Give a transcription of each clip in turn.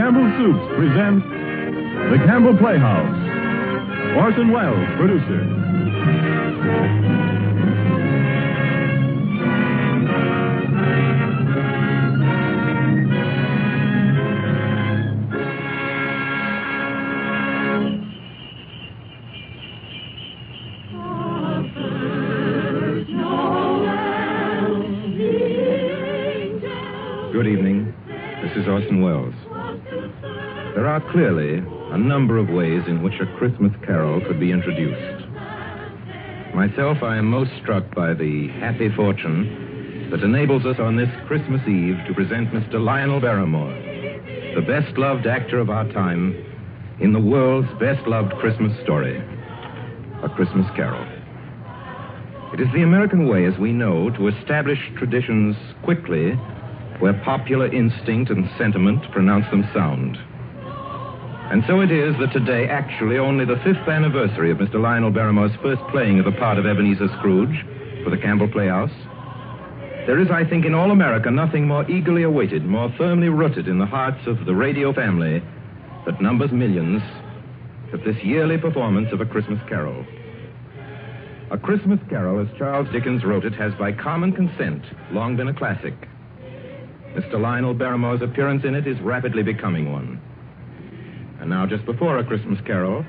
Campbell Soups present The Campbell Playhouse. Orson Welles, producer. Good evening. This is Orson Welles. There are clearly a number of ways in which a Christmas carol could be introduced. Myself, I am most struck by the happy fortune that enables us on this Christmas Eve to present Mr. Lionel Barrymore, the best-loved actor of our time, in the world's best-loved Christmas story, A Christmas Carol. It is the American way, as we know, to establish traditions quickly where popular instinct and sentiment pronounce them sound. And so it is that today, actually only the 5th anniversary of Mr. Lionel Barrymore's first playing of the part of Ebenezer Scrooge for the Campbell Playhouse, there is, I think, in all America nothing more eagerly awaited, more firmly rooted in the hearts of the radio family that numbers millions, than this yearly performance of A Christmas Carol. A Christmas Carol, as Charles Dickens wrote it, has by common consent long been a classic. Mr. Lionel Barrymore's appearance in it is rapidly becoming one. And now, just before A Christmas Carol,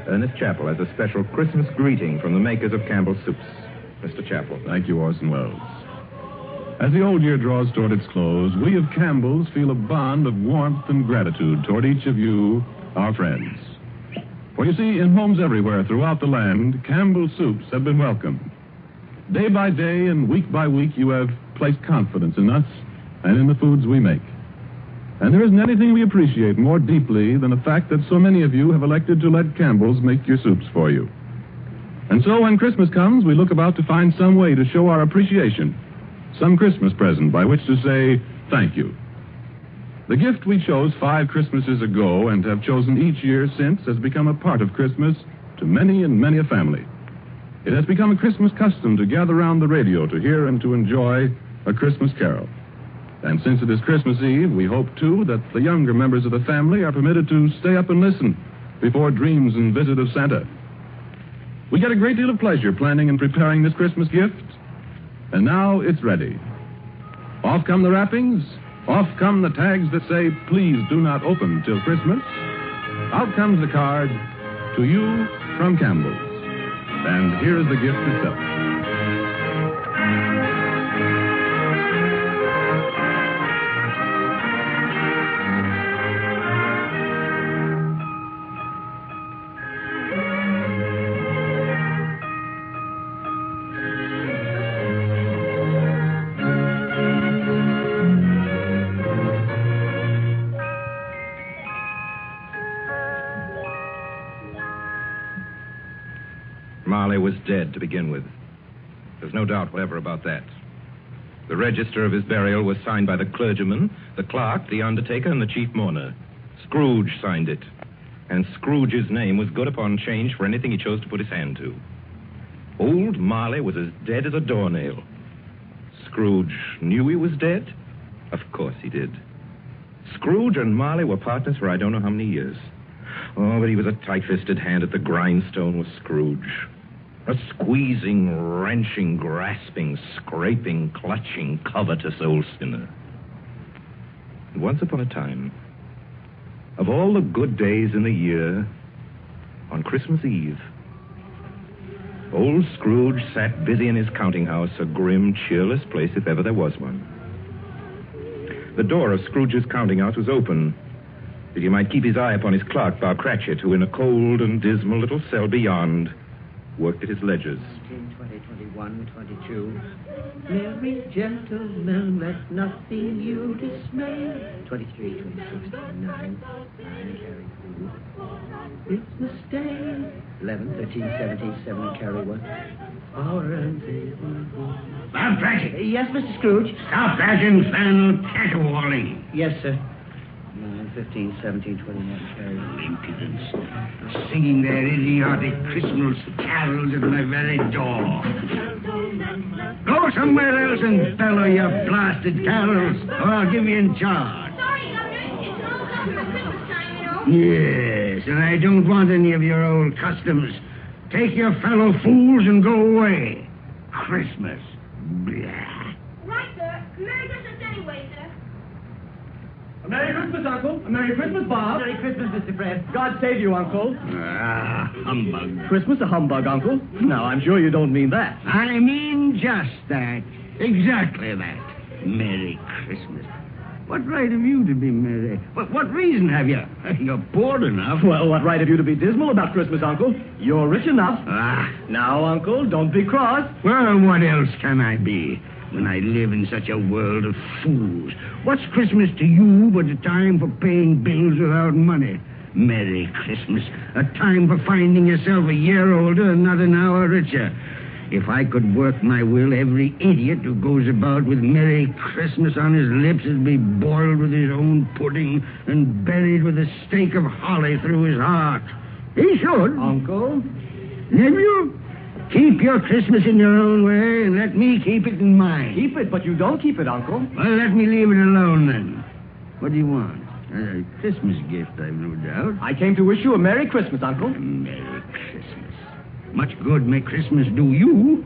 Ernest Chappell has a special Christmas greeting from the makers of Campbell Soups. Mr. Chappell. Thank you, Orson Welles. As the old year draws toward its close, we of Campbell's feel a bond of warmth and gratitude toward each of you, our friends. For you see, in homes everywhere throughout the land, Campbell Soups have been welcomed. Day by day and week by week, you have placed confidence in us and in the foods we make. And there isn't anything we appreciate more deeply than the fact that so many of you have elected to let Campbell's make your soups for you. And so when Christmas comes, we look about to find some way to show our appreciation, some Christmas present by which to say thank you. The gift we chose 5 Christmases ago and have chosen each year since has become a part of Christmas to many and many a family. It has become a Christmas custom to gather around the radio to hear and to enjoy A Christmas Carol. And since it is Christmas Eve, we hope, too, that the younger members of the family are permitted to stay up and listen before dreams and visit of Santa. We get a great deal of pleasure planning and preparing this Christmas gift, and now it's ready. Off come the wrappings, off come the tags that say, please do not open till Christmas. Out comes the card, to you from Campbell's. And here is the gift itself. Marley was dead to begin with. There's no doubt whatever about that. The register of his burial was signed by the clergyman, the clerk, the undertaker, and the chief mourner. Scrooge signed it. And Scrooge's name was good upon change for anything he chose to put his hand to. Old Marley was as dead as a doornail. Scrooge knew he was dead? Of course he did. Scrooge and Marley were partners for I don't know how many years. Oh, but he was a tight-fisted hand at the grindstone, was Scrooge. A squeezing, wrenching, grasping, scraping, clutching, covetous old sinner. And once upon a time, of all the good days in the year, on Christmas Eve, old Scrooge sat busy in his counting house, a grim, cheerless place if ever there was one. The door of Scrooge's counting house was open, that he might keep his eye upon his clerk, Bob Cratchit, who in a cold and dismal little cell beyond worked at his ledgers. 19, 20, 21, 22. Merry gentlemen, let nothing you dismay. 23, 26, 29. Carry 2. Christmas Day. 11, 13, 17, 7, carry 1. Bob Cratchit. Yes, Mr. Scrooge? Stop that infernal caterwauling. Yes, sir. 9, 15, 17, 21, carry 1. Impudence. Singing their idiotic Christmas carols at my very door. Go somewhere else and bellow your blasted carols, or I'll give you in charge. Yes, and I don't want any of your old customs. Take your fellow fools and go away. Christmas. Blah. Right, sir. Merry Christmas anyway, sir. A Merry Christmas, Uncle. A Merry Christmas, Bob. Merry Christmas, Mr. Fred. God save you, Uncle. Humbug. Christmas a humbug, Uncle? Now, I'm sure you don't mean that. I mean just that. Exactly that. Merry Christmas. What right have you to be merry? What reason have you? You're poor enough. Well, what right have you to be dismal about Christmas, Uncle? You're rich enough. Now, Uncle, don't be cross. Well, what else can I be when I live in such a world of fools? What's Christmas to you but a time for paying bills without money? Merry Christmas. A time for finding yourself a year older and not an hour richer. If I could work my will, every idiot who goes about with Merry Christmas on his lips would be boiled with his own pudding and buried with a stake of holly through his heart. He should. Uncle? Nephew, keep your Christmas in your own way and let me keep it in mine. Keep it, but you don't keep it, Uncle. Well, let me leave it alone then. What do you want? A Christmas gift, I've no doubt. I came to wish you a Merry Christmas, Uncle. Merry Christmas. Much good may Christmas do you.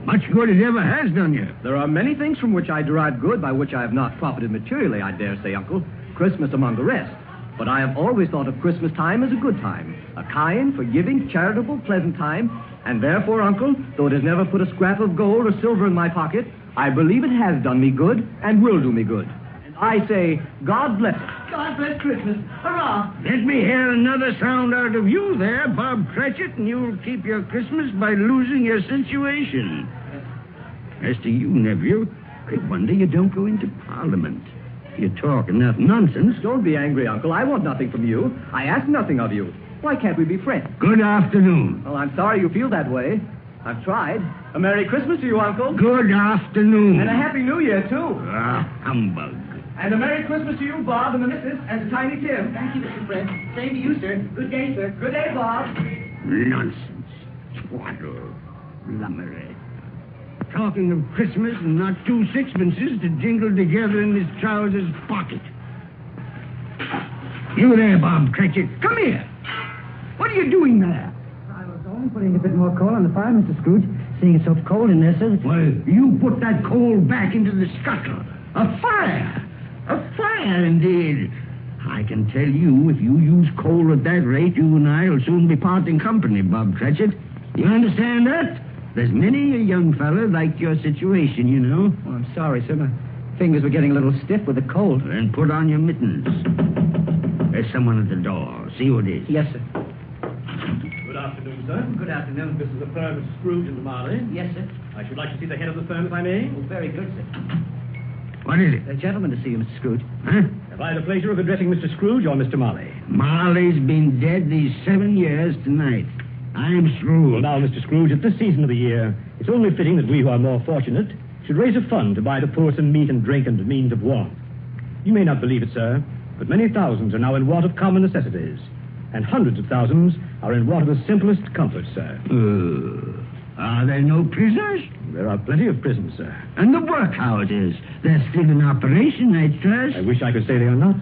Much good it ever has done you. There are many things from which I derive good by which I have not profited materially, I dare say, Uncle. Christmas among the rest. But I have always thought of Christmas time as a good time. A kind, forgiving, charitable, pleasant time. And therefore, Uncle, though it has never put a scrap of gold or silver in my pocket, I believe it has done me good and will do me good. And I say, God bless it. God bless Christmas. Hurrah! Let me hear another sound out of you there, Bob Cratchit, and you'll keep your Christmas by losing your situation. As to you, nephew, I wonder you don't go into Parliament. You talk enough nonsense. Don't be angry, Uncle. I want nothing from you. I ask nothing of you. Why can't we be friends? Good afternoon. Well, I'm sorry you feel that way. I've tried. A Merry Christmas to you, Uncle. Good afternoon. And a Happy New Year, too. Humbug. And a Merry Christmas to you, Bob, and the missus, and to Tiny Tim. Thank you, Mr. Fred. Same to you, sir. Good day, sir. Good day, Bob. Nonsense. Twaddle. Lummery. Talking of Christmas and not 2 sixpences to jingle together in his trousers pocket. You there, Bob Cratchit. Come here. What are you doing there? I was only putting a bit more coal on the fire, Mr. Scrooge. Seeing it's so cold in there, sir. Well, you put that coal back into the scuttle. A fire. A fire, indeed. I can tell you, if you use coal at that rate, you and I will soon be parting company, Bob Cratchit. You understand that? There's many a young fella like your situation, you know. Oh, I'm sorry, sir. My fingers were getting a little stiff with the cold. Then put on your mittens. There's someone at the door. See who it is. Yes, sir. Good afternoon, sir. Good afternoon. This is the firm of Scrooge and Marley. Yes, sir. I should like to see the head of the firm, if I may. Oh, very good, sir. What is it? A gentleman to see you, Mr. Scrooge. Huh? Have I the pleasure of addressing Mr. Scrooge or Mr. Marley? Marley's been dead these 7 years tonight. I'm Scrooge. Well, now, Mr. Scrooge, at this season of the year, it's only fitting that we who are more fortunate should raise a fund to buy the poor some meat and drink and means of warmth. You may not believe it, sir, but many thousands are now in want of common necessities, and hundreds of thousands are in want of the simplest comforts, sir. Are there no prisoners? There are plenty of prisons, sir. And the workhouses? They're still in operation, I trust. I wish I could say they are not,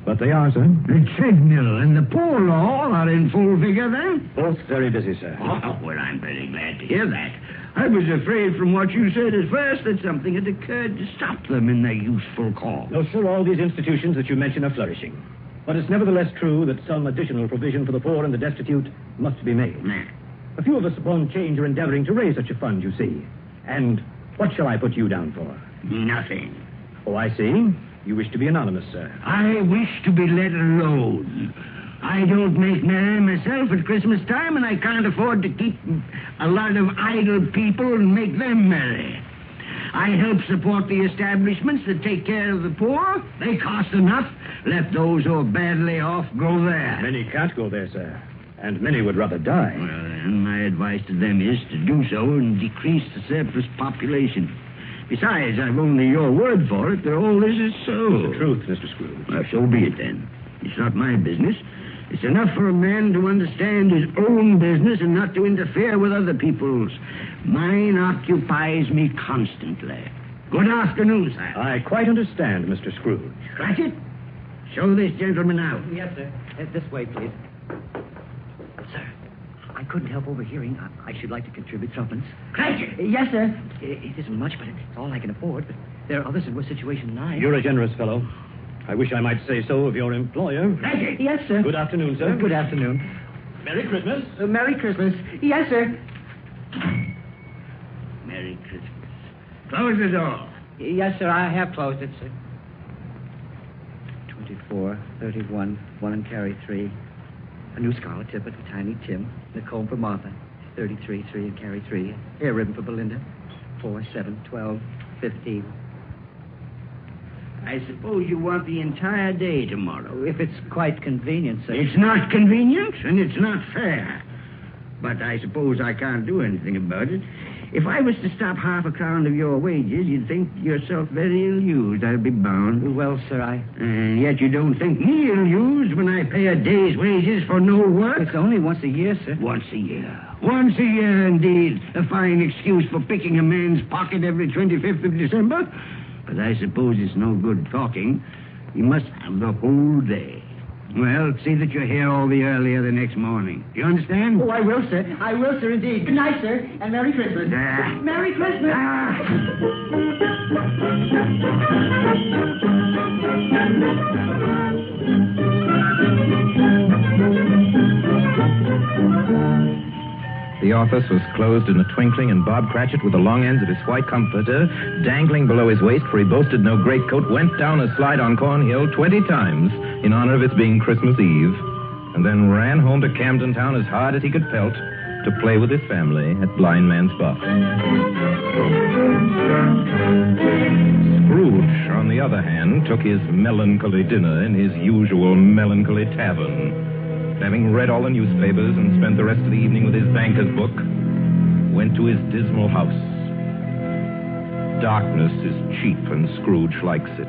but they are, sir. The treadmill and the poor law are in full vigor, then? Both very busy, sir. Oh, well, I'm very glad to hear that. I was afraid from what you said at first that something had occurred to stop them in their useful cause. No, sir, all these institutions that you mention are flourishing. But it's nevertheless true that some additional provision for the poor and the destitute must be made. A few of us upon change are endeavoring to raise such a fund, you see. And what shall I put you down for? Nothing. Oh, I see. You wish to be anonymous, sir. I wish to be let alone. I don't make merry myself at Christmas time, and I can't afford to keep a lot of idle people and make them merry. I help support the establishments that take care of the poor. They cost enough. Let those who are badly off go there. Many can't go there, sir. And many would rather die. Well, then, my advice to them is to do so and decrease the surplus population. Besides, I've only your word for it that all this is so. It's the truth, Mr. Scrooge. Well, so be it, then. It's not my business. It's enough for a man to understand his own business and not to interfere with other people's. Mine occupies me constantly. Good afternoon, sir. I quite understand, Mr. Scrooge. Cratchit, Show this gentleman out. Yes, sir. This way, please. Sir, I couldn't help overhearing. I should like to contribute threepence. Cratchit! Yes, sir. It isn't much, but it's all I can afford. But there are others in worse situation than I. You're a generous fellow. I wish I might say so of your employer. Cratchit! Yes, sir. Good afternoon, sir. Good afternoon. Merry Christmas. Merry Christmas. Yes, sir. Merry Christmas. Close the door. Yes, sir. I have closed it, sir. 24, 31, 1 and carry 3. A new scarlet tippet for Tiny Tim. And a comb for Martha. 33, 3 and carry 3. A hair ribbon for Belinda. 4, 7, 12, 15. I suppose you want the entire day tomorrow. If it's quite convenient, sir. It's not convenient, and it's not fair. But I suppose I can't do anything about it. If I was to stop half a crown of your wages, you'd think yourself very ill-used, I'll be bound. Well, sir, And yet you don't think me ill-used when I pay a day's wages for no work? It's only once a year, sir. Once a year. Once a year, indeed. A fine excuse for picking a man's pocket every 25th of December. But I suppose it's no good talking. You must have the whole day. Well, see that you're here all the earlier the next morning. Do you understand? Oh, I will, sir. I will, sir, indeed. Good night, sir, and Merry Christmas. Merry Christmas. The office was closed in a twinkling, and Bob Cratchit, with the long ends of his white comforter dangling below his waist, for he boasted no greatcoat, went down a slide on Cornhill 20 times in honor of its being Christmas Eve, and then ran home to Camden Town as hard as he could pelt to play with his family at Blind Man's Buff. Scrooge, on the other hand, took his melancholy dinner in his usual melancholy tavern. Having read all the newspapers and spent the rest of the evening with his banker's book, went to his dismal house. Darkness is cheap, and Scrooge likes it.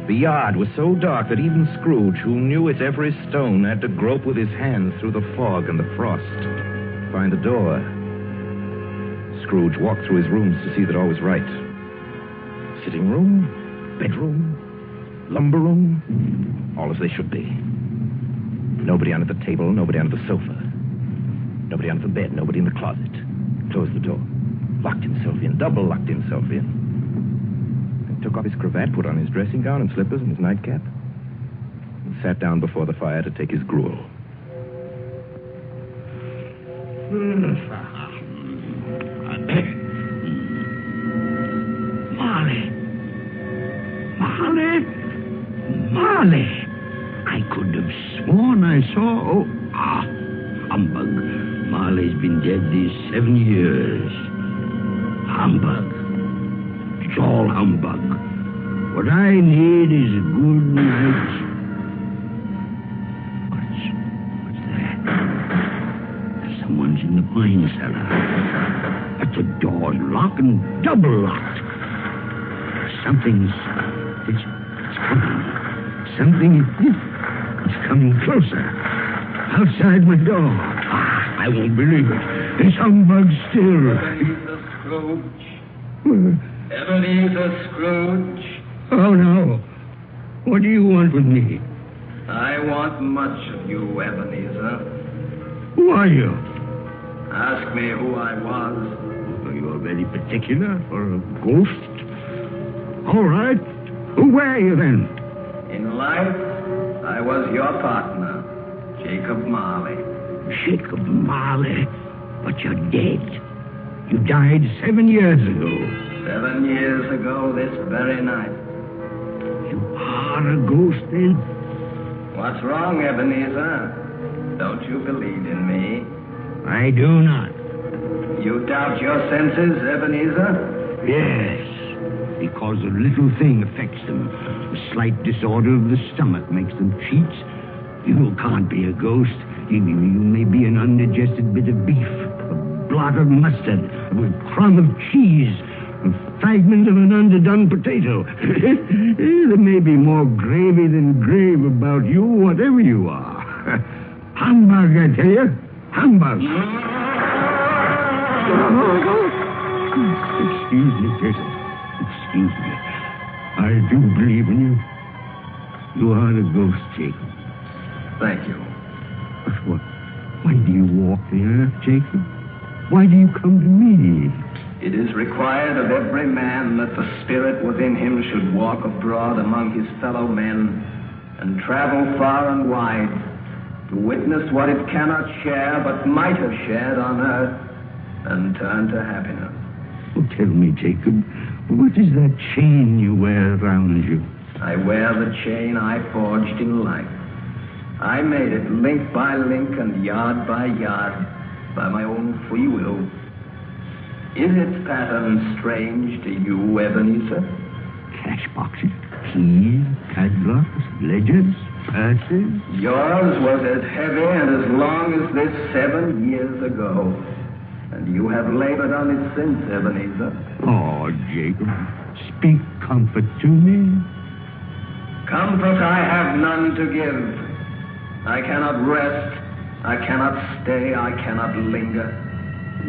The yard was so dark that even Scrooge, who knew its every stone, had to grope with his hands through the fog and the frost to find the door. Scrooge walked through his rooms to see that all was right. Sitting room, bedroom, lumber room, all as they should be. Nobody under the table, nobody under the sofa. Nobody under the bed, nobody in the closet. Closed the door. Locked himself in, double locked himself in. And took off his cravat, put on his dressing gown and slippers and his nightcap. And sat down before the fire to take his gruel. Marley! I could have sworn I saw... humbug. Marley's been dead these 7 years. Humbug. It's all humbug. What I need is a good night. What's that? Someone's in the wine cellar. But the door's locked and double locked. It's coming. It's coming closer. Outside my door. I won't believe it. It's humbug still. Ebenezer Scrooge. Oh, no. What do you want with me? I want much of you, Ebenezer. Who are you? Ask me who I was. Are you very particular for a ghost? All right. Who were you then? In life, I was your partner, Jacob Marley. Jacob Marley? But you're dead. You died 7 years ago. 7 years ago this very night. You are a ghost, then? What's wrong, Ebenezer? Don't you believe in me? I do not. You doubt your senses, Ebenezer? Yes, because a little thing affects them. A slight disorder of the stomach makes them cheats. You can't be a ghost. You may be an undigested bit of beef, a blot of mustard, a crumb of cheese, a fragment of an underdone potato. There may be more gravy than grave about you, whatever you are. Humbug, I tell you. Humbug. Excuse me, Jason. Excuse me. I do believe in you. You are the ghost, Jacob. Thank you. But why do you walk the earth, Jacob? Why do you come to me? It is required of every man that the spirit within him should walk abroad among his fellow men and travel far and wide to witness what it cannot share but might have shared on earth and turn to happiness. Oh, tell me, Jacob, what is that chain you wear around you? I wear the chain I forged in life. I made it link by link and yard by yard by my own free will. Is its pattern strange to you, Ebenezer? Cash boxes, keys, padlocks, ledgers, purses. Yours was as heavy and as long as this 7 years ago. And you have labored on it since, Ebenezer. Oh, Jacob, speak comfort to me. Comfort I have none to give. I cannot rest, I cannot stay, I cannot linger.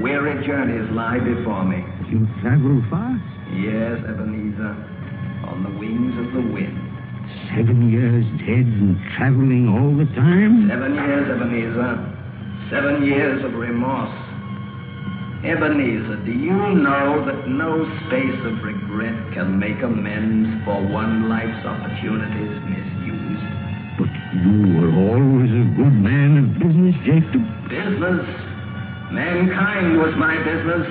Weary journeys lie before me. You travel fast? Yes, Ebenezer, on the wings of the wind. 7 years dead and traveling all the time? 7 years, Ebenezer. 7 years of remorse. Ebenezer, do you know that no space of regret can make amends for one life's opportunities misused? But you were always a good man of business, Jacob. Business? Mankind was my business.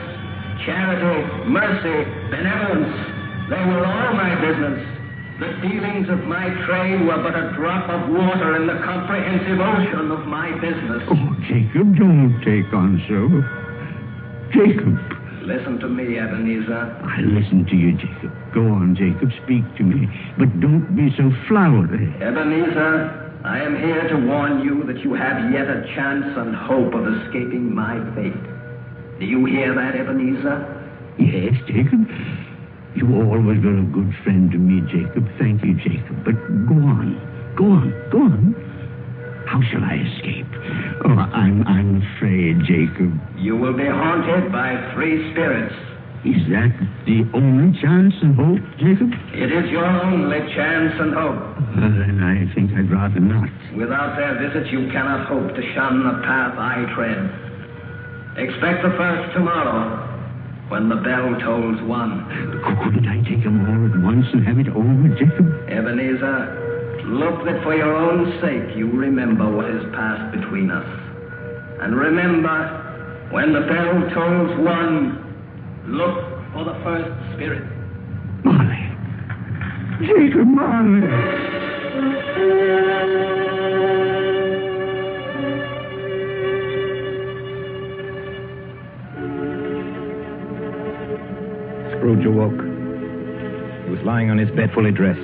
Charity, mercy, benevolence, they were all my business. The dealings of my trade were but a drop of water in the comprehensive ocean of my business. Oh, Jacob, don't take on so. Jacob. Listen to me, Ebenezer. I listen to you, Jacob. Go on, Jacob, speak to me. But don't be so flowery. Ebenezer, I am here to warn you that you have yet a chance and hope of escaping my fate. Do you hear that, Ebenezer? Yes, Jacob. You always were a good friend to me, Jacob. Thank you, Jacob. But go on. Go on. Go on. How shall I escape? Oh, I'm afraid, Jacob. You will be haunted by 3 spirits. Is that the only chance and hope, Jacob? It is your only chance and hope. Then I think I'd rather not. Without their visit, you cannot hope to shun the path I tread. Expect the first tomorrow, when the bell tolls 1. Couldn't I take them all at once and have it over, Jacob? Ebenezer, look that for your own sake you remember what has passed between us. And remember, when the bell tolls 1, look for the first spirit. Marley. Jacob Marley. Scrooge awoke. He was lying on his bed fully dressed.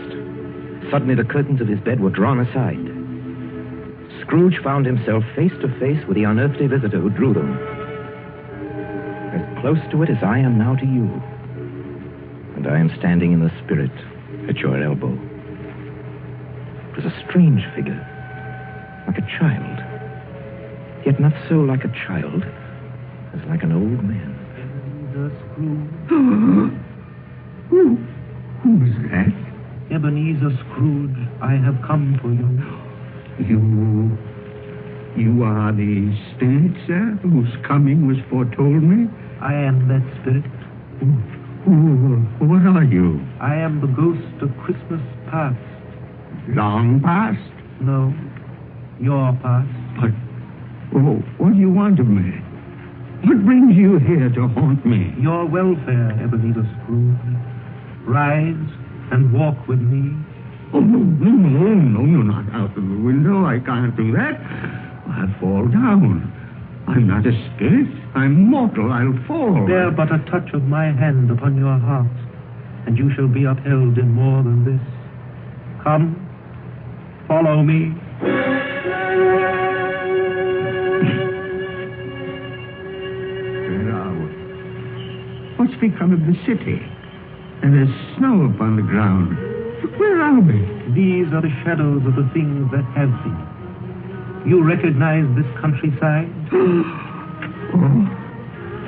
Suddenly the curtains of his bed were drawn aside. Scrooge found himself face to face with the unearthly visitor who drew them. As close to it as I am now to you. And I am standing in the spirit at your elbow. It was a strange figure, like a child. Yet not so like a child as like an old man. Who's that? Ebenezer Scrooge, I have come for you. You are the spirit, sir, whose coming was foretold me? I am that spirit. What are you? I am the ghost of Christmas past. Long past? No, your past. But, what do you want of me? What brings you here to haunt me? Your welfare, Ebenezer Scrooge. Rise and walk with me. Oh, no, you're not out of the window. I can't do that. I'll fall down. I'm not a spirit. I'm mortal. I'll fall. Bear but a touch of my hand upon your heart, and you shall be upheld in more than this. Come, follow me. Where are we? What's become of the city? And there's snow upon the ground. Where are we? These are the shadows of the things that have been. You recognize this countryside? Oh,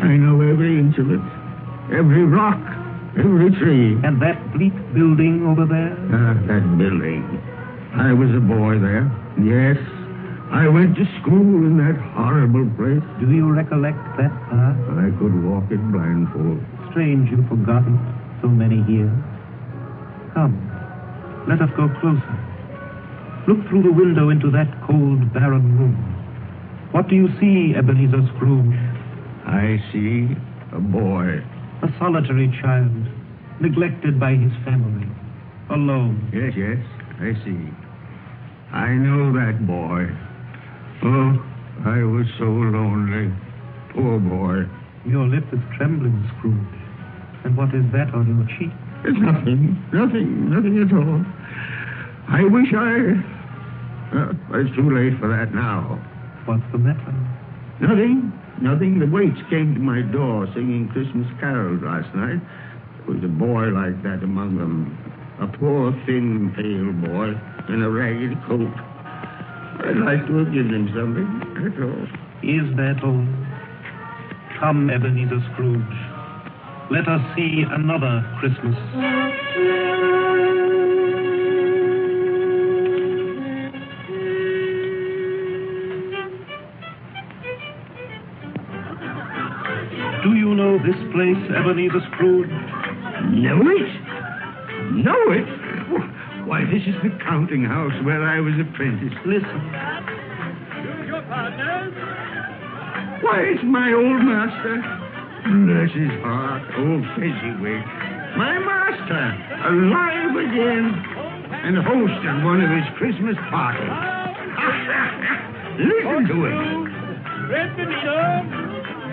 I know every inch of it. Every rock, every tree. And that bleak building over there? That building. I was a boy there. Yes, I went to school in that horrible place. Do you recollect that path? I could walk it blindfold. Strange you've forgotten so many years. Come, let us go closer. Look through the window into that cold, barren room. What do you see, Ebenezer Scrooge? I see a boy. A solitary child, neglected by his family, alone. Yes, I see. I know that boy. Oh, I was so lonely. Poor boy. Your lip is trembling, Scrooge. And what is that on your cheek? It's nothing at all. I wish it's too late for that now. What's the matter? Nothing. The waits came to my door singing Christmas carols last night. There was a boy like that among them. A poor, thin, pale boy in a ragged coat. I'd like to have given him something, that's all. Is that all? Come, Ebenezer Scrooge. Let us see another Christmas. Do you know this place, Ebenezer Scrooge? Know it? Why, this is the counting house where I was apprenticed. Listen. Choose your partners. Why, it's my old master. Bless his heart, old Fezziwig. My master, alive again, and hosting one of his Christmas parties. Listen to him. Red Benito,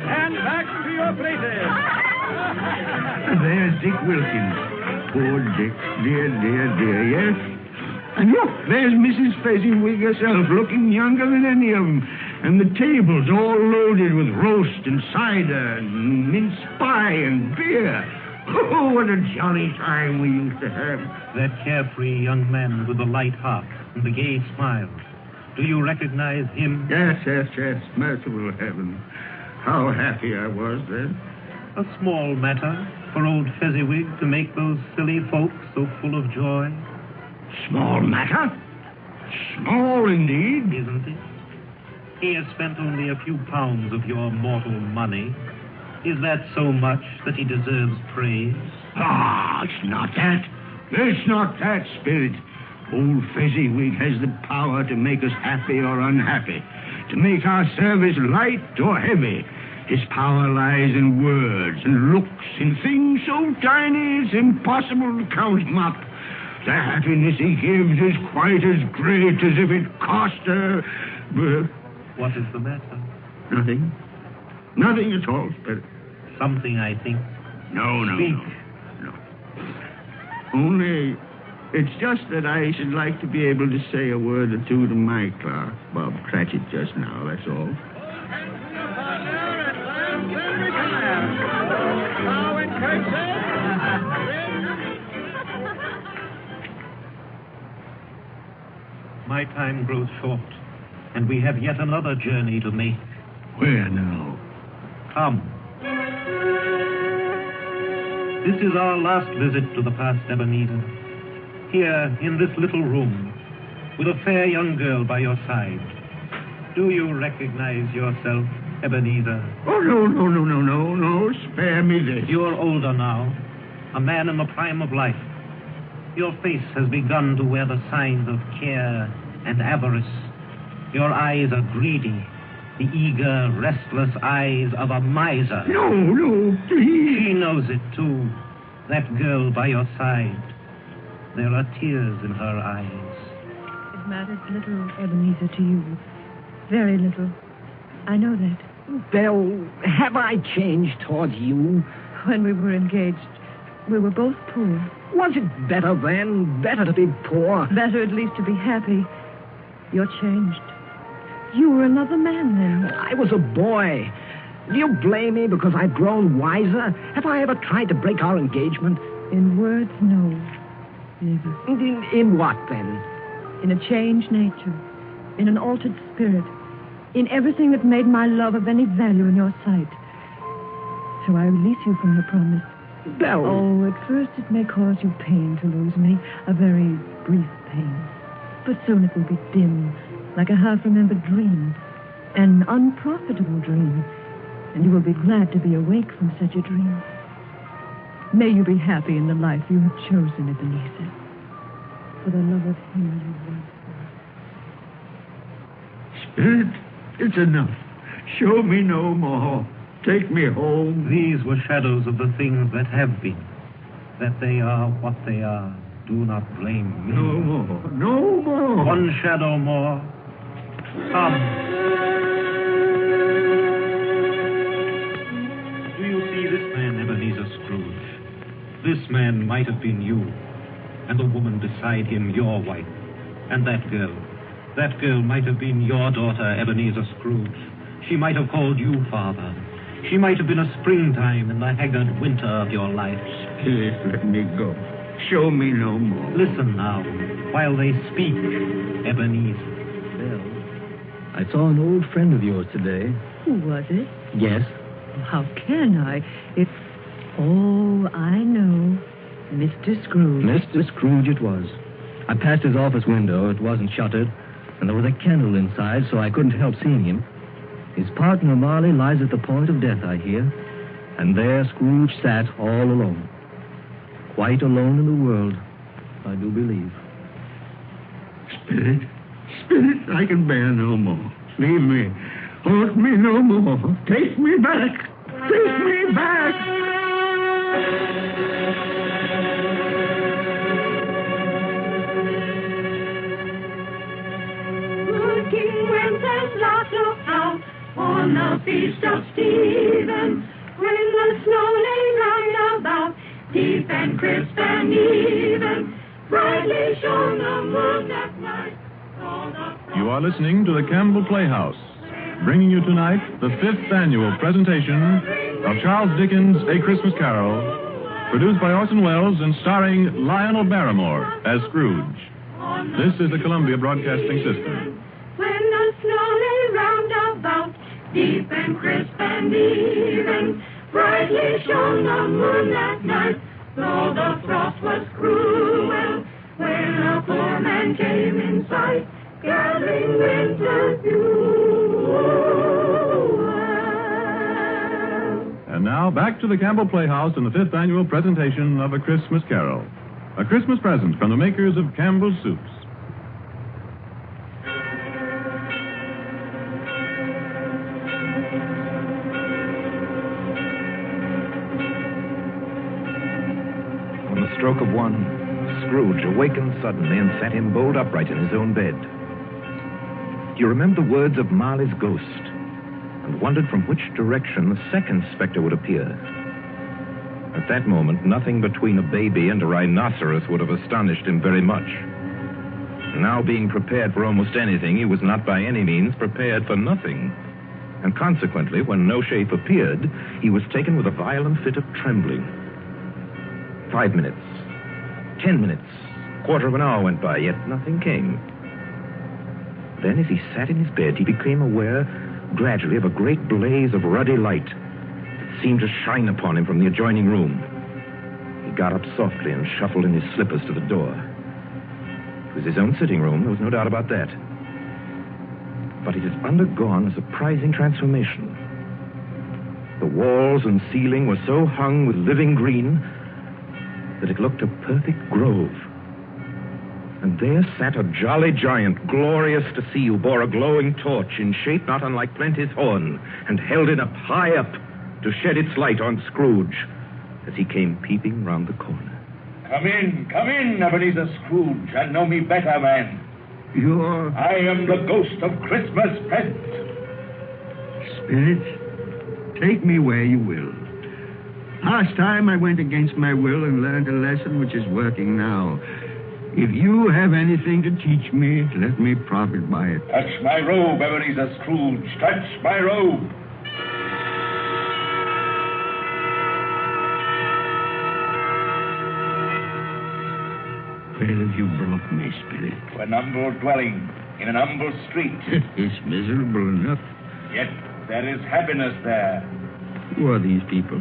and back to your places. And there's Dick Wilkins. Poor Dick. Dear, yes. And look, there's Mrs. Fezziwig herself, looking younger than any of them. And the tables all loaded with roast and cider and mince pie and beer. Oh, what a jolly time we used to have. That carefree young man with the light heart and the gay smile. Do you recognize him? Yes. Merciful heaven. How happy I was then. A small matter for old Fezziwig to make those silly folks so full of joy. Small matter? Small indeed. Isn't it? He has spent only a few pounds of your mortal money. Is that so much that he deserves praise? It's not that. It's not that, Spirit. Old Fezziwig has the power to make us happy or unhappy, to make our service light or heavy. His power lies in words and looks, in things so tiny it's impossible to count him up. The happiness he gives is quite as great as if it cost her... What is the matter? Nothing. Nothing at all, Spirit. Something, I think. No. Speak. No. Only, it's just that I should like to be able to say a word or two to my clerk, Bob Cratchit, just now, that's all. My time grows short, and we have yet another journey to make. Where now? Come. This is our last visit to the past, Ebenezer. Here, in this little room, with a fair young girl by your side. Do you recognize yourself, Ebenezer? Oh, no. Spare me this. You're older now, a man in the prime of life. Your face has begun to wear the signs of care and avarice. Your eyes are greedy, the eager, restless eyes of a miser. No, please. She knows it, too, that girl by your side. There are tears in her eyes. It matters little, Ebenezer, to you. Very little. I know that. Belle, have I changed towards you? When we were engaged, we were both poor. Was it better then? Better to be poor? Better at least to be happy. You're changed. You were another man then. I was a boy. Do you blame me because I've grown wiser? Have I ever tried to break our engagement? In words, no. Never. In what, then? In a changed nature. In an altered spirit. In everything that made my love of any value in your sight. So I release you from the promise. Belle. Oh, at first it may cause you pain to lose me. A very brief pain. But soon it will be dim, like a half-remembered dream, an unprofitable dream, and you will be glad to be awake from such a dream. May you be happy in the life you have chosen, Ebenezer, for the love of him you once loved. Spirit, it's enough. Show me no more. Take me home. These were shadows of the things that have been. That they are what they are. Do not blame me. No more. No more. One shadow more. Come. Do you see this man, Ebenezer Scrooge? This man might have been you, and the woman beside him your wife. And that girl might have been your daughter, Ebenezer Scrooge. She might have called you father. She might have been a springtime in the haggard winter of your life. Spirit, let me go. Show me no more. Listen now, while they speak, Ebenezer. Well, I saw an old friend of yours today. Who was it? Yes. How can I? It's... Oh, I know. Mr. Scrooge. Mr. Scrooge it was. I passed his office window. It wasn't shuttered, and there was a candle inside, so I couldn't help seeing him. His partner, Marley, lies at the point of death, I hear. And there Scrooge sat all alone. Quite alone in the world, I do believe. Spirit, I can bear no more. Leave me. Haunt me no more. Take me back. Take me back. Good King Wenceslas looked out on the feast of Stephen, when the snow lay round about, deep and crisp and even, brightly shone the moon that night. You are listening to the Campbell Playhouse, bringing you tonight the 5th annual presentation of Charles Dickens' A Christmas Carol, produced by Orson Welles and starring Lionel Barrymore as Scrooge. This is the Columbia Broadcasting System. When the snow lay round about, deep and crisp and even, brightly shone the moon that night, though the frost was cruel, when a poor man came in sight, gathering winter fuel. And now, back to the Campbell Playhouse and the 5th annual presentation of A Christmas Carol. A Christmas present from the makers of Campbell's Soups. On the stroke of one, Scrooge awakened suddenly and sat him bolt upright in his own bed. He remembered the words of Marley's ghost and wondered from which direction the second specter would appear. At that moment, nothing between a baby and a rhinoceros would have astonished him very much. Now being prepared for almost anything, he was not by any means prepared for nothing. And consequently, when no shape appeared, he was taken with a violent fit of trembling. 5 minutes, 10 minutes, quarter of an hour went by, yet nothing came. Then, as he sat in his bed, he became aware gradually of a great blaze of ruddy light that seemed to shine upon him from the adjoining room. He got up softly and shuffled in his slippers to the door. It was his own sitting room, there was no doubt about that. But it had undergone a surprising transformation. The walls and ceiling were so hung with living green that it looked a perfect grove. And there sat a jolly giant, glorious to see, who bore a glowing torch in shape not unlike Plenty's horn, and held it up high up to shed its light on Scrooge as he came peeping round the corner. Come in, Ebenezer Scrooge, and know me better, man. I am the ghost of Christmas present. Spirit, take me where you will. Last time I went against my will and learned a lesson which is working now. If you have anything to teach me, let me profit by it. Touch my robe, Ebenezer Scrooge. Touch my robe. Where have you brought me, Spirit? To an humble dwelling in an humble street. It's miserable enough. Yet there is happiness there. Who are these people?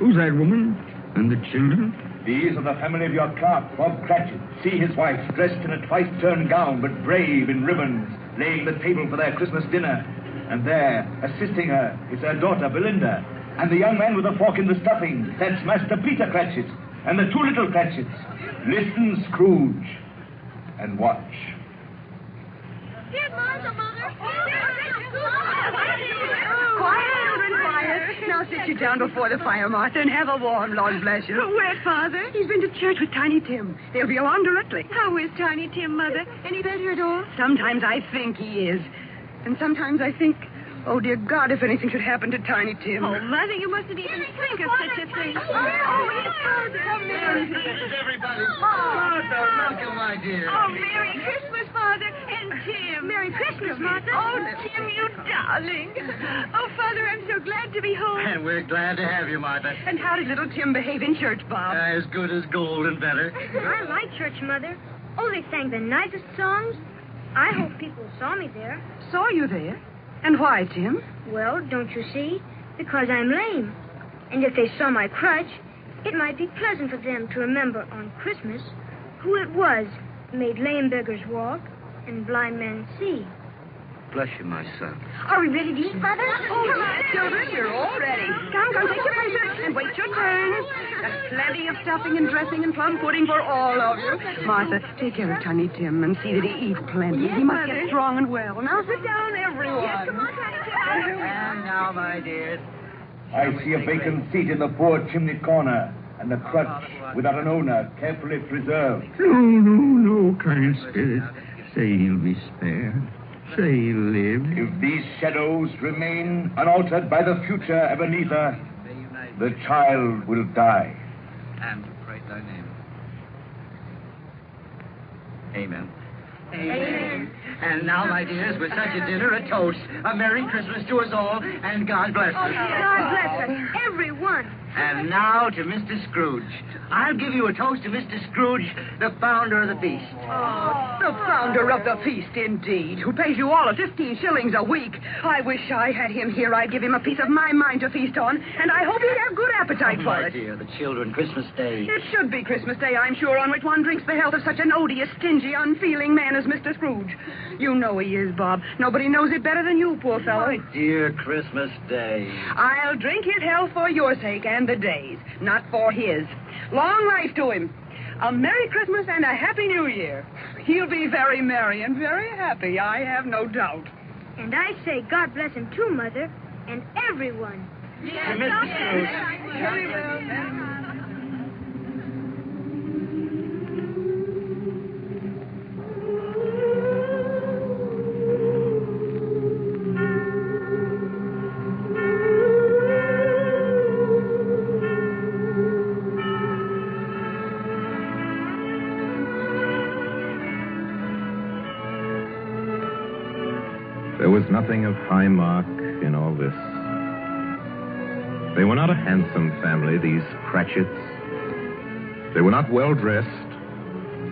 Who's that woman? And the children? These are the family of your clerk, Bob Cratchit. See his wife, dressed in a twice-turned gown, but brave in ribbons, laying the table for their Christmas dinner. And there, assisting her, is her daughter, Belinda. And the young man with the fork in the stuffing, that's Master Peter Cratchit. And the two little Cratchits. Listen, Scrooge, and watch. Here's Martha, Mother. Quiet, children, quiet. Now sit you down before the fire, Martha, and have a warm, Lord bless you. Where's Father? He's been to church with Tiny Tim. They'll be along directly. How is Tiny Tim, Mother? Any better at all? Sometimes I think he is. And sometimes I think, oh, dear God, if anything should happen to Tiny Tim. Oh, Mother, you mustn't even think of such a thing. Everybody. Martha, welcome, my dear. Oh, Merry Christmas, Father, and Tim. Merry Christmas, Martha. Oh, Tim, you darling. Oh, Father, I'm so glad to be home. And we're glad to have you, Martha. And how did little Tim behave in church, Bob? As good as gold and better. I like church, Mother. Oh, they sang the nicest songs. I hope people saw me there. Saw you there? And why, Tim? Well, don't you see? Because I'm lame. And if they saw my crutch, it might be pleasant for them to remember on Christmas who it was made lame beggars walk and blind men see. Bless you, my son. Are we ready to eat, Father? Oh, come on, children, you're all ready. Come, take your places and wait your turn. There's plenty of stuffing and dressing and plum pudding for all of you. Martha, take care of Tiny Tim and see that he eats plenty. Yes, he must Mother. get strong and well. Now sit down, everyone. Yes, come on, Tiny Tim. And now, my dears. I see a vacant seat in the poor chimney corner, and the crutch without an owner, carefully preserved. No, kind spirit. Say he'll be spared. Say he'll live. If these shadows remain unaltered by the future, Ebenezer, the child will die. And to praise thy name. Amen. Amen. And now, my dears, with such a dinner, a toast. A Merry Christmas to us all, and God bless us. God bless us, everyone. And now to Mr. Scrooge. I'll give you a toast to Mr. Scrooge, the founder of the feast. Oh, the founder of the feast, indeed, who pays you all 15 shillings a week. I wish I had him here. I'd give him a piece of my mind to feast on, and I hope he'd have good appetite for My it. dear, the children, Christmas Day. It should be Christmas Day, I'm sure, on which one drinks the health of such an odious, stingy, unfeeling man as Mr. Scrooge. You know he is, Bob. Nobody knows it better than you, poor fellow. My dear Christmas Day. I'll drink his health for your sake and the day's, not for his. Long life to him. A Merry Christmas and a Happy New Year. He'll be very merry and very happy, I have no doubt. And I say God bless him too, Mother, and everyone. Yes, Mr. Scrooge. Very well. There was nothing of high mark in all this. They were not a handsome family, these Cratchits. They were not well dressed.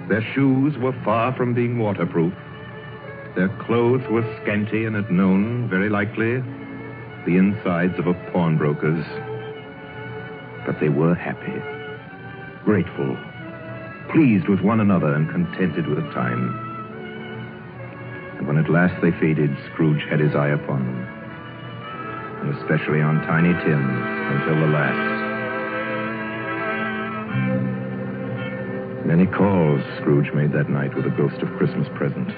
Their shoes were far from being waterproof. Their clothes were scanty and had known, very likely, the insides of a pawnbroker's. But they were happy, grateful, pleased with one another and contented with the time. And when at last they faded, Scrooge had his eye upon them, and especially on Tiny Tim until the last. Many calls Scrooge made that night with a ghost of Christmas present.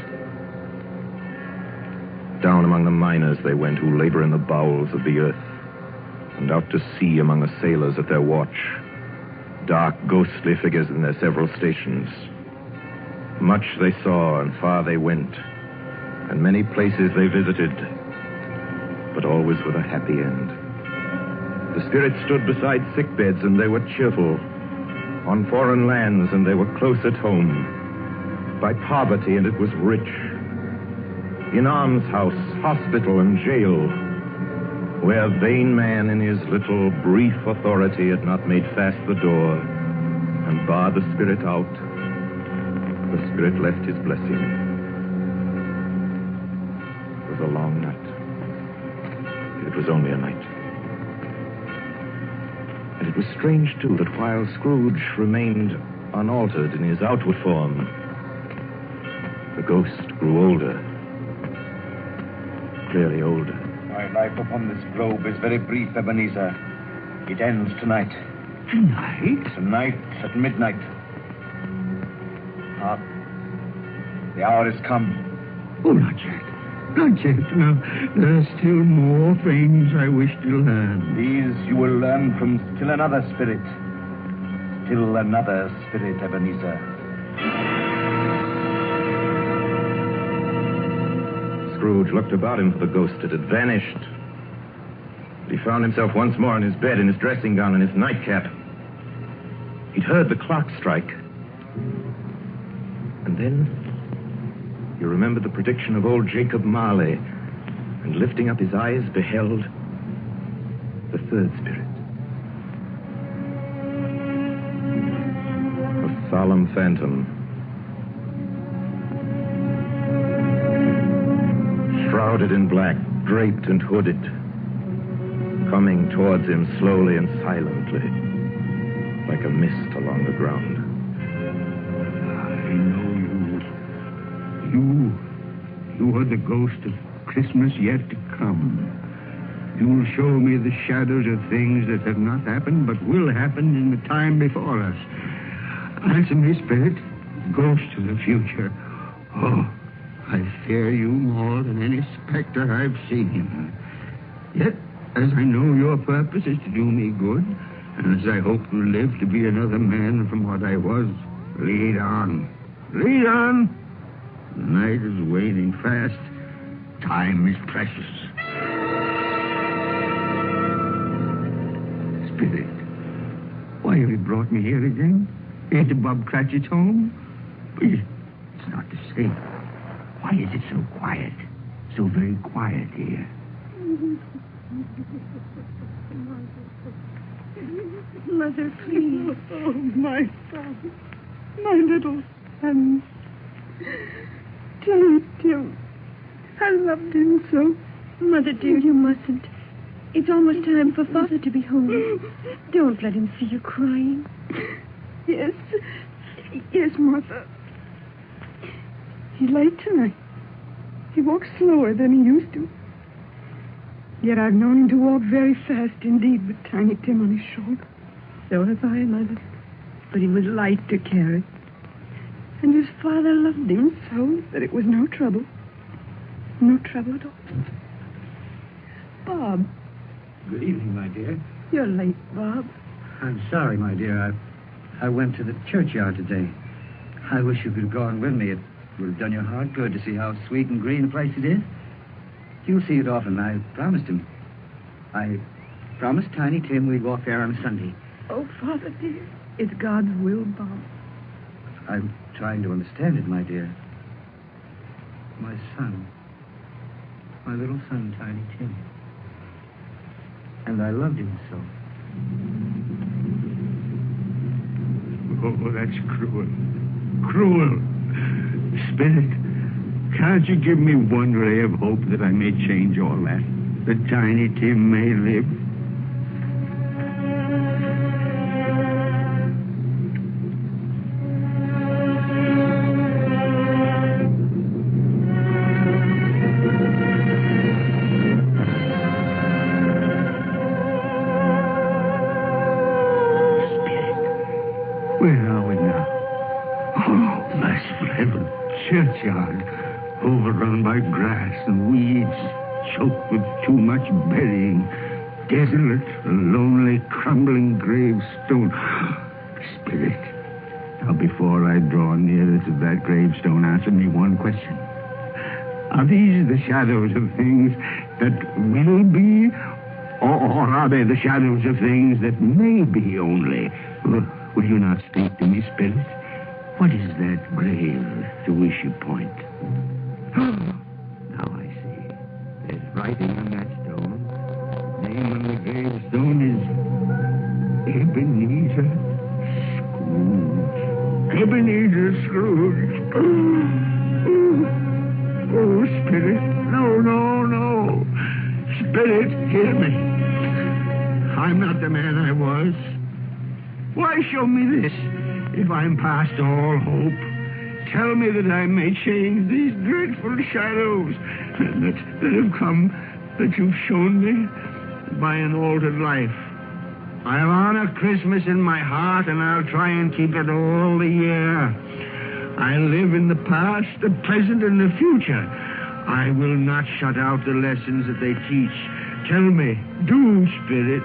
Down among the miners they went who labor in the bowels of the earth, and out to sea among the sailors at their watch, dark, ghostly figures in their several stations. Much they saw and far they went, and many places they visited, but always with a happy end. The spirits stood beside sick beds, and they were cheerful. On foreign lands, and they were close at home. By poverty, and it was rich. In almshouse, hospital, and jail, where vain man in his little brief authority had not made fast the door and barred the spirit out, the spirit left his blessing. A long night. It was only a night. And it was strange, too, that while Scrooge remained unaltered in his outward form, the ghost grew older. Clearly older. My life upon this globe is very brief, Ebenezer. It ends tonight. Tonight? Tonight at midnight. Ah, the hour has come. Oh, not yet. Not yet. No, there are still more things I wish to learn. These you will learn from still another spirit. Still another spirit, Ebenezer. Scrooge looked about him for the ghost. It had vanished. But he found himself once more in his bed, in his dressing gown and his nightcap. He'd heard the clock strike. And then he remembered the prediction of old Jacob Marley, and lifting up his eyes, beheld the third spirit. A solemn phantom, shrouded in black, draped and hooded, coming towards him slowly and silently, like a mist along the ground. I know you. You are the ghost of Christmas yet to come. You will show me the shadows of things that have not happened, but will happen in the time before us. Answer me, spirit, ghost of the future. Oh, I fear you more than any specter I've seen. Yet, as I know your purpose is to do me good, and as I hope to live to be another man from what I was, lead on. Lead on. The night is waning fast. Time is precious. Spirit, why have you brought me here again? Into Bob Cratchit's home? It's not the same. Why is it so quiet? So very quiet here. Mother, please. Oh, my son. My little son. Tim. I loved him so. Mother, dear, you mustn't. It's almost time for Father to be home. Don't let him see you crying. Yes. Yes, Martha. He's late tonight. He walks slower than he used to. Yet I've known him to walk very fast indeed with Tiny Tim on his shoulder. So have I, Mother. But he was light to carry. And his father loved him so that it was no trouble. No trouble at all. Bob. Good evening, my dear. You're late, Bob. I'm sorry, my dear. I went to the churchyard today. I wish you could have gone with me. It would have done your heart good to see how sweet and green a place it is. You'll see it often. I promised him. I promised Tiny Tim we'd walk there on Sunday. Oh, Father, dear. It's God's will, Bob. I'm trying to understand it, my dear. My son. My little son, Tiny Tim. And I loved him so. Oh, that's cruel. Cruel. Spirit, can't you give me one ray of hope that I may change all that? That Tiny Tim may live? Where are we now? Oh, merciful heaven. Churchyard, overrun by grass and weeds, choked with too much burying. Desolate, a lonely, crumbling gravestone. Spirit, now before I draw nearer to that gravestone, answer me one question. Are these the shadows of things that will be, or are they the shadows of things that may be only? Will you not speak to me, Spirit? What is that grave to which you point? Now I see. There's writing on that stone. The name on the gravestone is Ebenezer Scrooge. Ebenezer Scrooge. Oh, Spirit. No. Spirit, hear me. I I'm not the man I was. Why show me this if I'm past all hope? Tell me that I may change these dreadful shadows that have come, that you've shown me by an altered life. I'll honor Christmas in my heart, and I'll try and keep it all the year. I'll live in the past, the present, and the future. I will not shut out the lessons that they teach. Tell me, do, Spirit,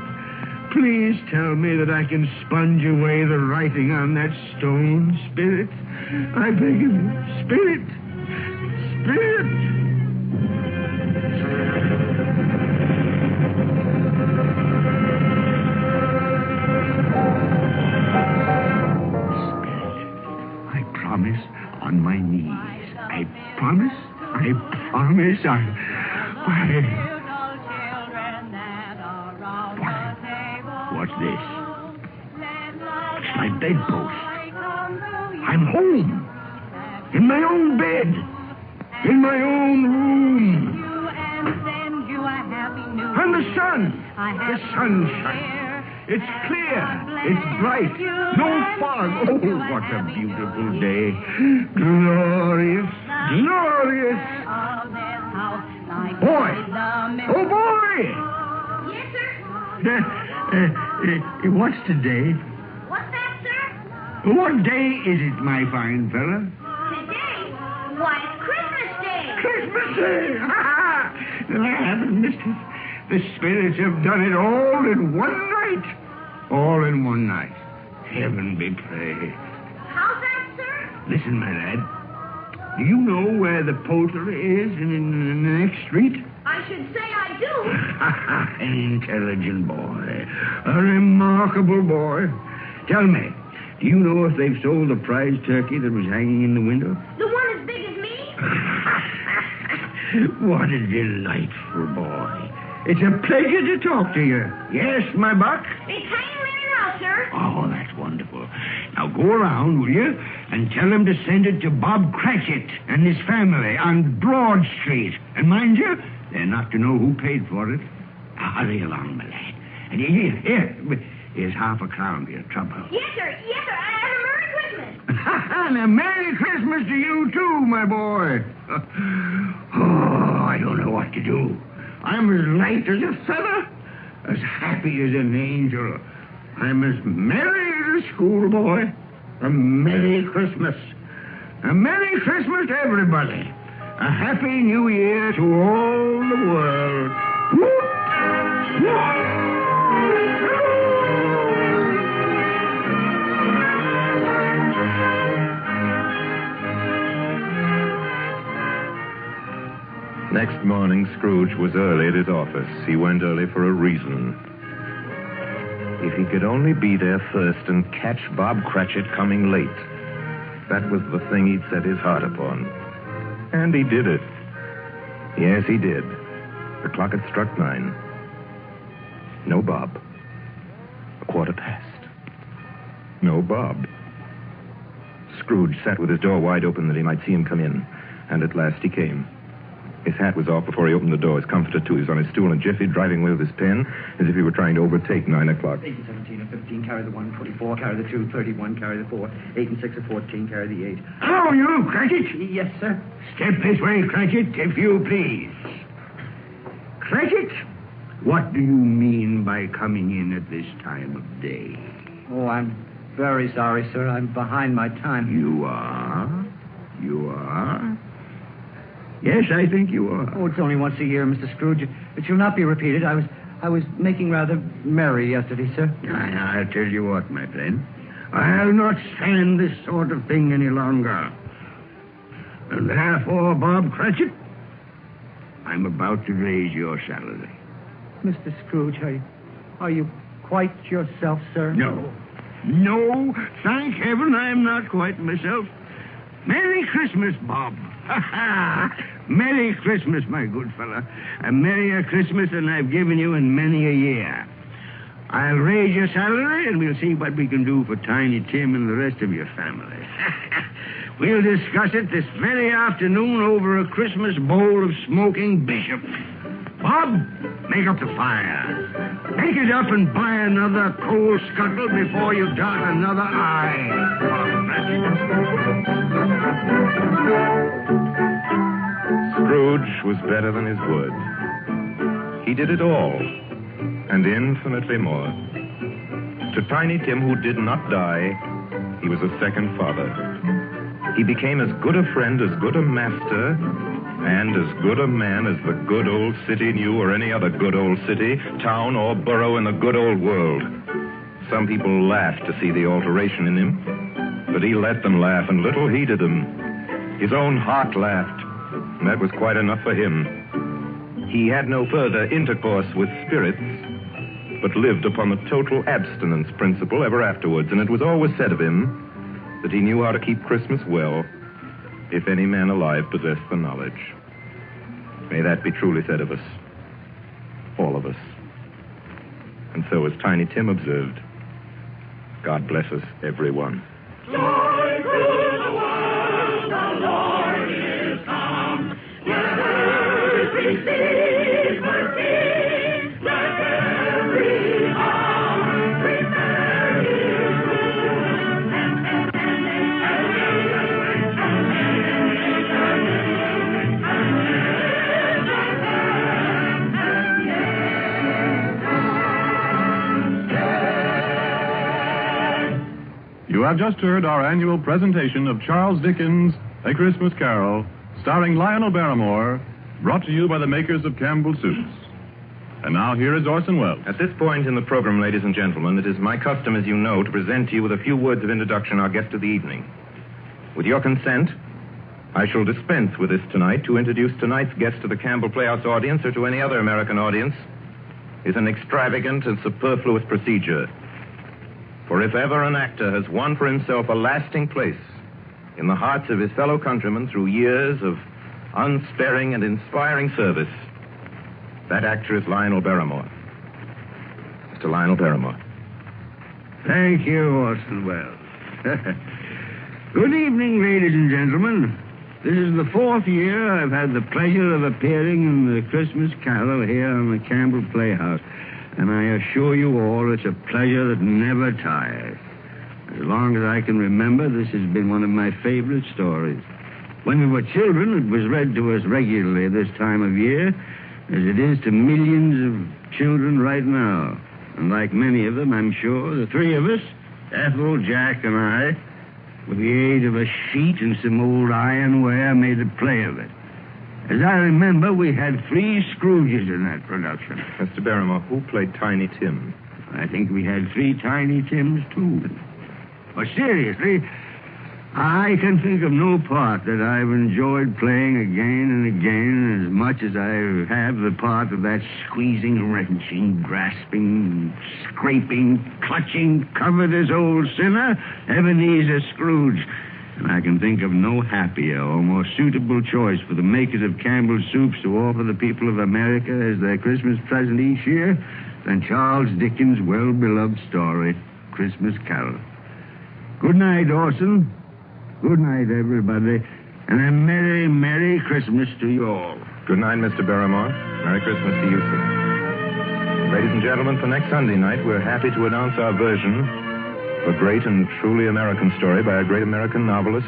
please tell me that I can sponge away the writing on that stone, Spirit. I beg of you, Spirit, Spirit. Promise on my knees. I promise. What's this? It's my bedpost. I'm home. In my own bed. In my own room. And the sun. The sunshine. It's clear. It's bright. No fog. Oh, what a beautiful day. Glorious. Glorious. Boy. Oh, boy. Yes, sir? What's today? What's that, sir? What day is it, my fine fella? Today? Why, it's Christmas Day. Christmas Day. I haven't missed it. The spirits have done it all in one night. All in one night. Heaven be praised. How's that, sir? Listen, my lad. Do you know where the poultry is in the next street? I should say I do. An intelligent boy. A remarkable boy. Tell me, do you know if they've sold the prize turkey that was hanging in the window? The one as big as me? What a delightful boy. It's a pleasure to talk to you. Yes, my buck? It's hanging there now, sir. Oh, that's wonderful. Now go around, will you, and tell them to send it to Bob Cratchit and his family on Broad Street. And mind you, they're not to know who paid for it. Now hurry along, my lad. And here's half a crown for your trouble. Yes, sir. Yes, sir. And a Merry Christmas. And a Merry Christmas to you, too, my boy. Oh, I don't know what to do. I'm as light as a feather, as happy as an angel. I'm as merry as a schoolboy. A Merry Christmas. A Merry Christmas to everybody. A Happy New Year to all the world. Whoop! Whoop! Next morning, Scrooge was early at his office. He went early for a reason. If he could only be there first and catch Bob Cratchit coming late. That was the thing he'd set his heart upon. And he did it. Yes, he did. The clock had struck 9. No Bob. 1:15. No Bob. Scrooge sat with his door wide open that he might see him come in. And at last he came. His hat was off before he opened the door. His comforter, too. He was on his stool in a jiffy, driving away with his pen, as if he were trying to overtake 9 o'clock. 8 and 17 and 15, carry the 1, 24, carry the 2, 31, carry the 4, 8 and 6 and 14, carry the 8. Hello, you, Cratchit. Yes, sir. Step this way, Cratchit, if you please. Cratchit, what do you mean by coming in at this time of day? Oh, I'm very sorry, sir. I'm behind my time. You are? You are? Yes, I think you are. Oh, it's only once a year, Mr. Scrooge. It shall not be repeated. I was making rather merry yesterday, sir. I'll tell you what, my friend. I'll not stand this sort of thing any longer. And therefore, Bob Cratchit, I'm about to raise your salary. Mr. Scrooge, are you quite yourself, sir? No. No, thank heaven I'm not quite myself. Merry Christmas, Bob. Ha ha! Merry Christmas, my good fella. A merrier Christmas than I've given you in many a year. I'll raise your salary, and we'll see what we can do for Tiny Tim and the rest of your family. We'll discuss it this very afternoon over a Christmas bowl of smoking bishop. Bob, make up the fire. Take it up and buy another coal scuttle before you dart another eye. Scrooge was better than his word. He did it all, and infinitely more. To Tiny Tim, who did not die, he was a second father. He became as good a friend, as good a master, and as good a man as the good old city knew, or any other good old city, town, or borough in the good old world. Some people laughed to see the alteration in him, but he let them laugh, and little heeded them. His own heart laughed, and that was quite enough for him. He had no further intercourse with spirits, but lived upon the total abstinence principle ever afterwards, and it was always said of him that he knew how to keep Christmas well, if any man alive possessed the knowledge. May that be truly said of us, all of us. And so, as Tiny Tim observed, God bless us, everyone. Joy to the world, the Lord is come. Let earth receive her King. Let every heart prepare his room. You have just heard our annual presentation of Charles Dickens' A Christmas Carol, starring Lionel Barrymore, brought to you by the makers of Campbell Soups. And now here is Orson Welles. At this point in the program, ladies and gentlemen, it is my custom, as you know, to present to you with a few words of introduction our guest of the evening. With your consent, I shall dispense with this tonight to introduce tonight's guest to the Campbell Playhouse audience or to any other American audience is an extravagant and superfluous procedure. For if ever an actor has won for himself a lasting place in the hearts of his fellow countrymen through years of unsparing and inspiring service, that actor is Lionel Barrymore. Mr. Lionel Barrymore. Thank you, Orson Welles. Good evening, ladies and gentlemen. This is the fourth year I've had the pleasure of appearing in the Christmas Carol here on the Campbell Playhouse. And I assure you all it's a pleasure that never tires. As long as I can remember, this has been one of my favorite stories. When we were children, it was read to us regularly this time of year, as it is to millions of children right now. And like many of them, I'm sure, the three of us, Ethel, Jack, and I, with the aid of a sheet and some old ironware, made a play of it. As I remember, we had 3 Scrooges in that production. Mr. Barrymore, who played Tiny Tim? I think we had 3 Tiny Tims, too. But seriously, I can think of no part that I've enjoyed playing again and again as much as I have the part of that squeezing, wrenching, grasping, scraping, clutching, covetous old sinner, Ebenezer Scrooge. And I can think of no happier or more suitable choice for the makers of Campbell Soups to offer the people of America as their Christmas present each year than Charles Dickens' well-beloved story, Christmas Carol. Good night, Orson. Good night, everybody. And a Merry, Merry Christmas to you all. Good night, Mr. Barrymore. Merry Christmas to you, sir. Ladies and gentlemen, for next Sunday night, we're happy to announce our version a great and truly American story by a great American novelist,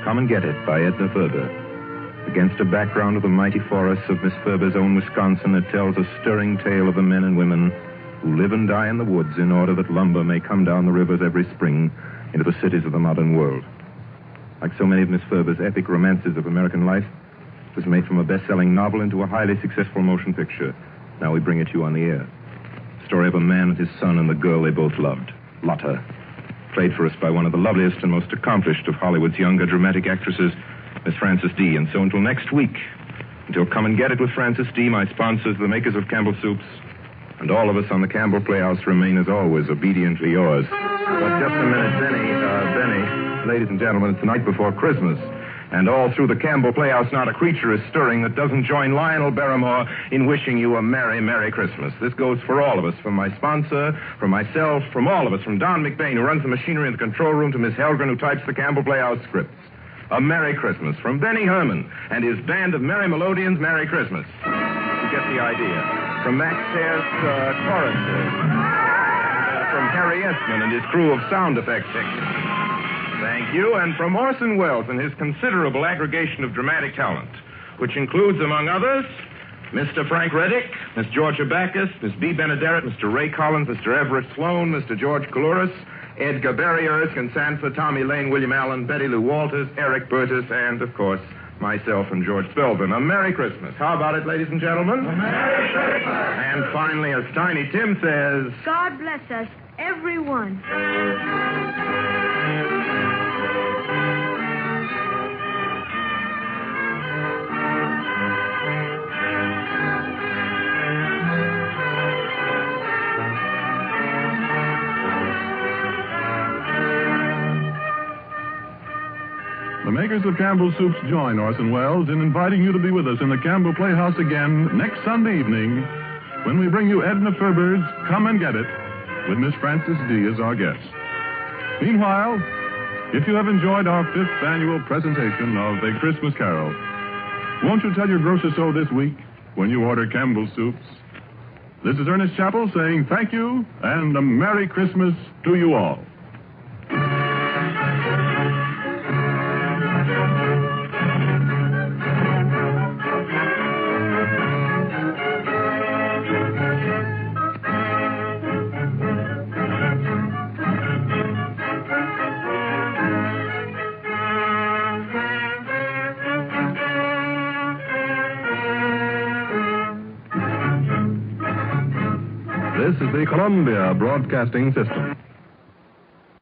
Come and Get It, by Edna Ferber. Against a background of the mighty forests of Miss Ferber's own Wisconsin, it tells a stirring tale of the men and women who live and die in the woods in order that lumber may come down the rivers every spring into the cities of the modern world. Like so many of Miss Ferber's epic romances of American life, it was made from a best-selling novel into a highly successful motion picture. Now we bring it to you on the air. The story of a man and his son and the girl they both loved. Lotta, played for us by one of the loveliest and most accomplished of Hollywood's younger dramatic actresses, Miss Frances D. And so until next week, until Come and Get It with Frances D., my sponsors, the makers of Campbell Soups, and all of us on the Campbell Playhouse remain, as always, obediently yours. But just a minute, Benny, ladies and gentlemen, it's the night before Christmas. And all through the Campbell Playhouse, not a creature is stirring that doesn't join Lionel Barrymore in wishing you a Merry, Merry Christmas. This goes for all of us, from my sponsor, from myself, from all of us, from Don McBain, who runs the machinery in the control room, to Miss Helgren, who types the Campbell Playhouse scripts. A Merry Christmas from Benny Herman and his band of Merry Melodians. Merry Christmas. get the idea. From Max Sayre's choruses. From Harry Esman and his crew of sound effects technicians. Thank you. And from Orson Welles and his considerable aggregation of dramatic talent, which includes, among others, Mr. Frank Reddick, Miss Georgia Backus, Miss B. Benaderet, Mr. Ray Collins, Mr. Everett Sloan, Mr. George Coulouris, Edgar Barry, Erskine Sanford, Tommy Lane, William Allen, Betty Lou Walters, Eric Burtis, and, of course, myself and George Spelvin. A Merry Christmas. How about it, ladies and gentlemen? A Merry Christmas. And finally, as Tiny Tim says... God bless us, everyone. The makers of Campbell's Soups join Orson Welles in inviting you to be with us in the Campbell Playhouse again next Sunday evening when we bring you Edna Ferber's Come and Get It with Miss Frances D. as our guest. Meanwhile, if you have enjoyed our 5th annual presentation of A Christmas Carol, won't you tell your grocer so this week when you order Campbell's Soups? This is Ernest Chappell saying thank you and a Merry Christmas to you all. This is the Columbia Broadcasting System.